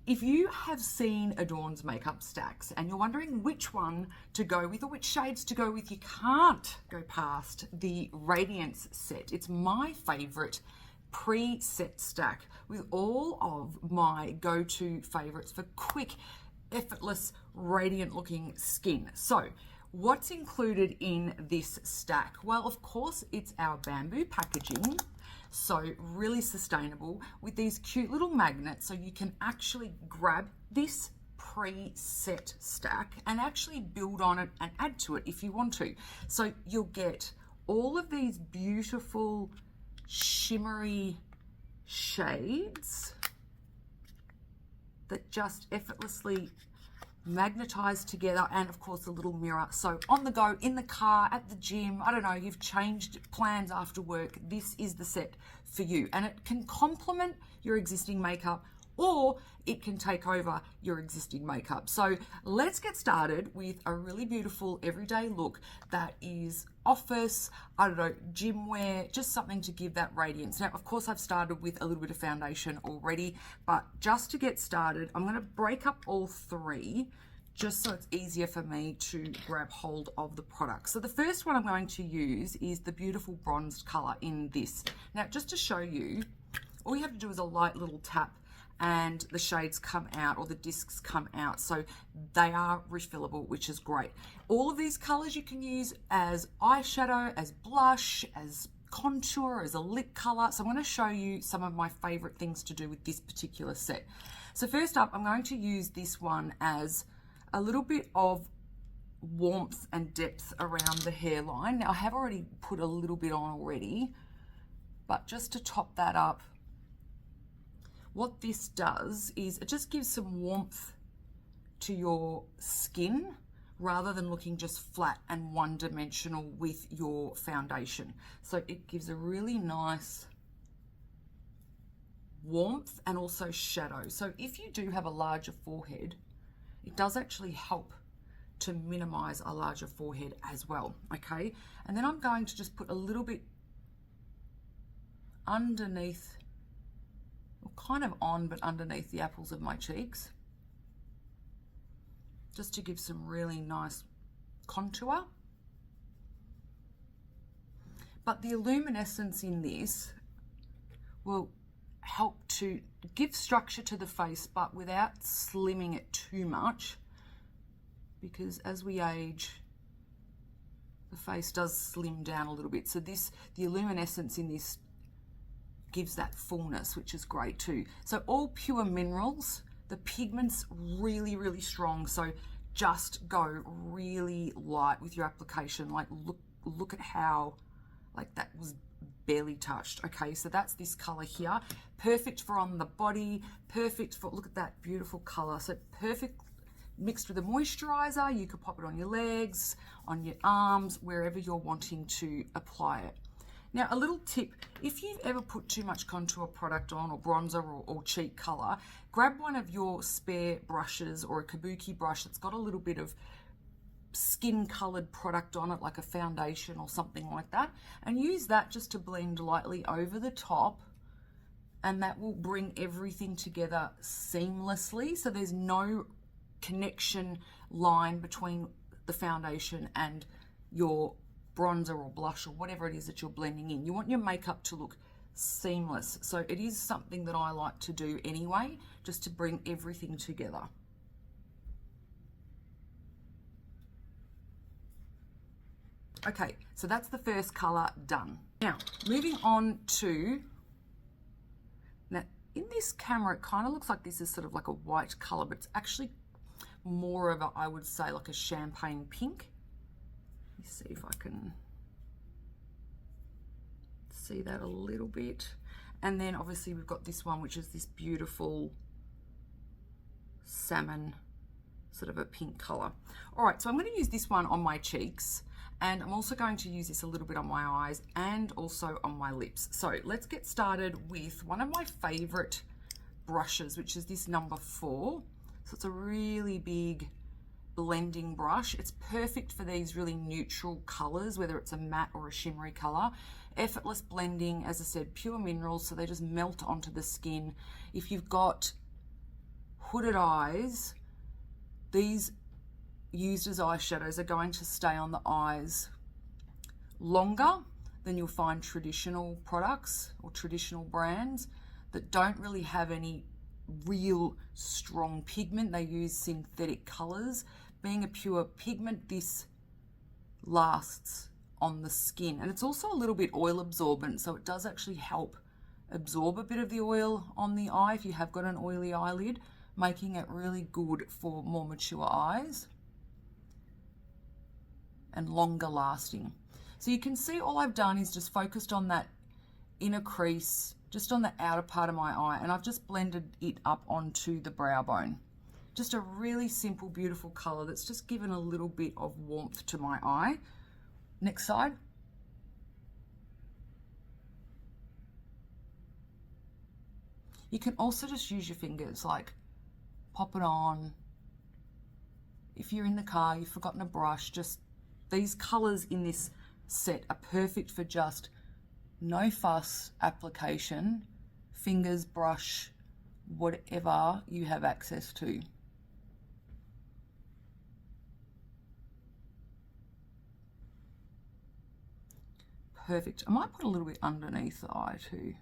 if you have seen Adorn's makeup stacks and you're wondering which one to go with or which shades to go with, you can't go past the Radiance set. It's my favorite pre-set stack with all of my go-to favorites for quick, effortless, radiant looking skin. So what's included in this stack? Well, of course, it's our bamboo packaging. So really sustainable with these cute little magnets, so you can actually grab this pre-set stack and actually build on it and add to it if you want to. So you'll get all of these beautiful shimmery shades that just effortlessly magnetize together, and of course a little mirror. So on the go, in the car, at the gym, I don't know, you've changed plans after work, this is the set for you. And it can complement your existing makeup, or it can take over your existing makeup. So let's get started with a really beautiful everyday look that is office, I don't know, gym wear, just something to give that radiance. Now, of course, I've started with a little bit of foundation already, but just to get started, I'm gonna break up all three just so it's easier for me to grab hold of the product. So the first one I'm going to use is the beautiful bronzed color in this. Now, just to show you, all you have to do is a light little tap and the shades come out, or the discs come out. So they are refillable, which is great. All of these colors you can use as eyeshadow, as blush, as contour, as a lip color. So I'm going to show you some of my favorite things to do with this particular set. So first up, I'm going to use this one as a little bit of warmth and depth around the hairline. Now I have already put a little bit on already, but just to top that up, what this does is it just gives some warmth to your skin rather than looking just flat and one-dimensional with your foundation. So it gives a really nice warmth and also shadow. So if you do have a larger forehead, it does actually help to minimize a larger forehead as well, okay? And then I'm going to just put a little bit underneath, kind of on, but underneath the apples of my cheeks, just to give some really nice contour. But the luminescence in this will help to give structure to the face, but without slimming it too much, because as we age, the face does slim down a little bit. So the luminescence in this gives that fullness, which is great too. So all pure minerals, the pigment's really, really strong. So just go really light with your application. Like look at how, like, that was barely touched. Okay, so that's this color here. Perfect for on the body, perfect for, look at that beautiful color. So perfect mixed with a moisturizer. You could pop it on your legs, on your arms, wherever you're wanting to apply it. Now, a little tip, if you've ever put too much contour product on, or bronzer, or cheek color, grab one of your spare brushes or a kabuki brush that's got a little bit of skin colored product on it, like a foundation or something like that, and use that just to blend lightly over the top, and that will bring everything together seamlessly. So there's no connection line between the foundation and your bronzer or blush or whatever it is that you're blending in. You want your makeup to look seamless. So it is something that I like to do anyway, just to bring everything together. Okay, so that's the first color done. Now, moving on to, now in this camera, it kind of looks like this is sort of like a white color, but it's actually more of a, I would say, like a champagne pink. Let me see if I can see that a little bit. And then obviously we've got this one, which is this beautiful salmon, sort of a pink color. All right, so I'm going to use this one on my cheeks, and I'm also going to use this a little bit on my eyes and also on my lips. So let's get started with one of my favorite brushes, which is this number 4. So it's a really big blending brush. It's perfect for these really neutral colors, whether it's a matte or a shimmery color. Effortless blending, as I said, pure minerals, so they just melt onto the skin. If you've got hooded eyes, these used as eyeshadows are going to stay on the eyes longer than you'll find traditional products or traditional brands that don't really have any real strong pigment. They use synthetic colors. Being a pure pigment, this lasts on the skin, and it's also a little bit oil absorbent, so it does actually help absorb a bit of the oil on the eye if you have got an oily eyelid, making it really good for more mature eyes and longer lasting. So you can see all I've done is just focused on that inner crease, just on the outer part of my eye, and I've just blended it up onto the brow bone. Just a really simple, beautiful color that's just given a little bit of warmth to my eye. Next side. You can also just use your fingers, like pop it on. If you're in the car, you've forgotten a brush, just these colors in this set are perfect for just no fuss application, fingers, brush, whatever you have access to. Perfect. I might put a little bit underneath the eye too.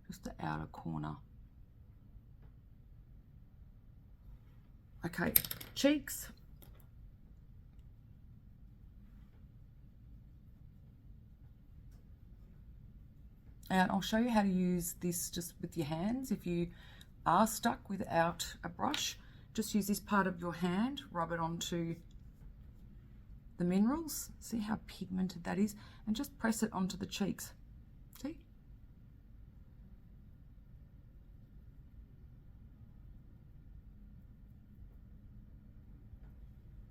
Just the outer corner. Okay, cheeks. And I'll show you how to use this just with your hands. If you are stuck without a brush, just use this part of your hand, rub it onto the minerals. See how pigmented that is? And just press it onto the cheeks. See?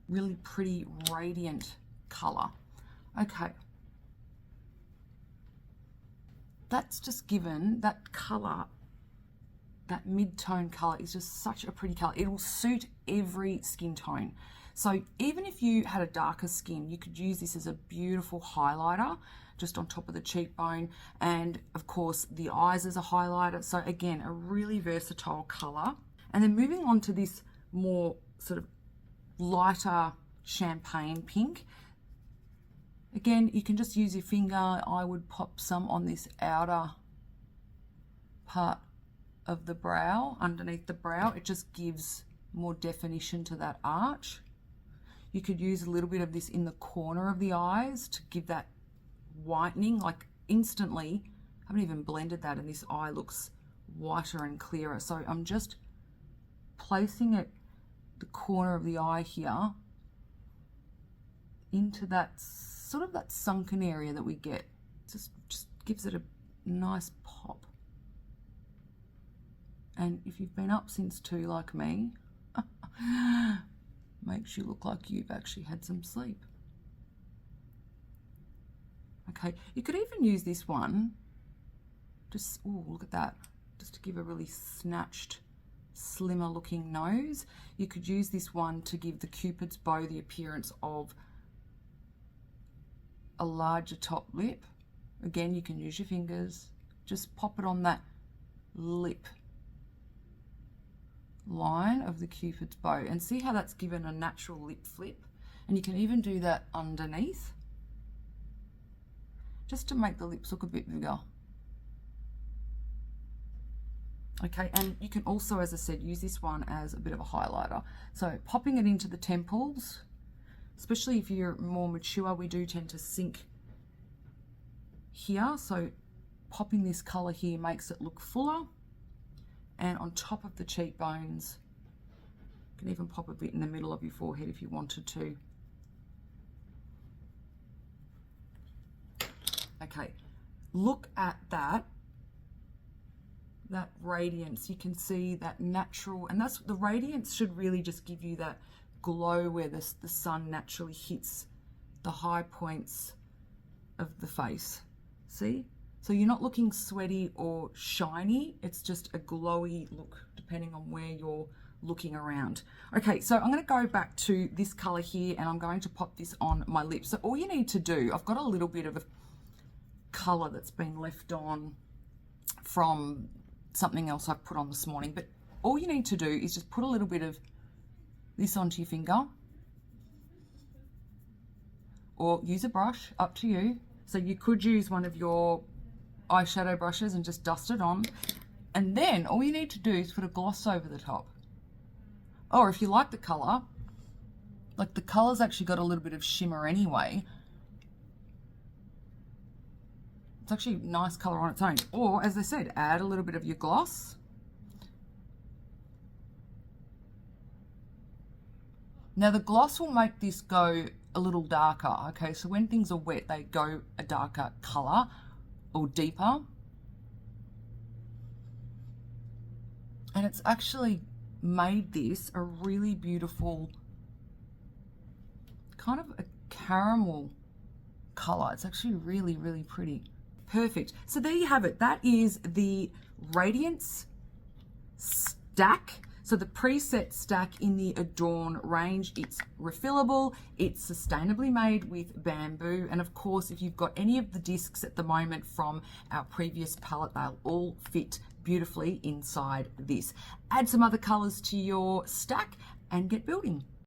Really pretty, radiant color. Okay. That's just given that color, that mid-tone color is just such a pretty color. It will suit every skin tone. So even if you had a darker skin, you could use this as a beautiful highlighter just on top of the cheekbone, and of course the eyes as a highlighter. So again, a really versatile color. And then moving on to this more sort of lighter champagne pink. Again, you can just use your finger. I would pop some on this outer part of the brow, underneath the brow. It just gives more definition to that arch. You could use a little bit of this in the corner of the eyes to give that whitening, like instantly. I haven't even blended that and this eye looks whiter and clearer. So I'm just placing it the corner of the eye here into that sort of that sunken area that we get. Just gives it a nice pop. And if you've been up since 2 like me, makes you look like you've actually had some sleep. Okay, you could even use this one, just, oh, look at that, just to give a really snatched, slimmer looking nose. You could use this one to give the Cupid's bow the appearance of a larger top lip. Again, you can use your fingers, just pop it on that lip line of the Cupid's bow and see how that's given a natural lip flip. And you can even do that underneath just to make the lips look a bit bigger. Okay, and you can also, as I said, use this one as a bit of a highlighter. So popping it into the temples, especially if you're more mature, we do tend to sink here. So popping this color here makes it look fuller. And on top of the cheekbones, you can even pop a bit in the middle of your forehead if you wanted to. Okay, look at that radiance. You can see that natural, and that's the radiance should really just give you that glow where the sun naturally hits the high points of the face. See? So you're not looking sweaty or shiny, it's just a glowy look depending on where you're looking around. Okay, so I'm going to go back to this color here and I'm going to pop this on my lips. So all you need to do, I've got a little bit of a color that's been left on from something else I've put on this morning. But all you need to do is just put a little bit of this onto your finger, or use a brush, up to you. So you could use one of your eyeshadow brushes and just dust it on. And then all you need to do is put a gloss over the top. Or if you like the color, like the color's actually got a little bit of shimmer anyway. It's actually a nice color on its own. Or as I said, add a little bit of your gloss. Now the gloss will make this go a little darker, okay? So when things are wet, they go a darker color or deeper. And it's actually made this a really beautiful kind of a caramel color. It's actually really, really pretty. Perfect. So there you have it. That is the Radiance Stack. So the preset stack in the Adorn range. It's refillable, it's sustainably made with bamboo, and of course if you've got any of the discs at the moment from our previous palette, they'll all fit beautifully inside this. Add some other colors to your stack and get building.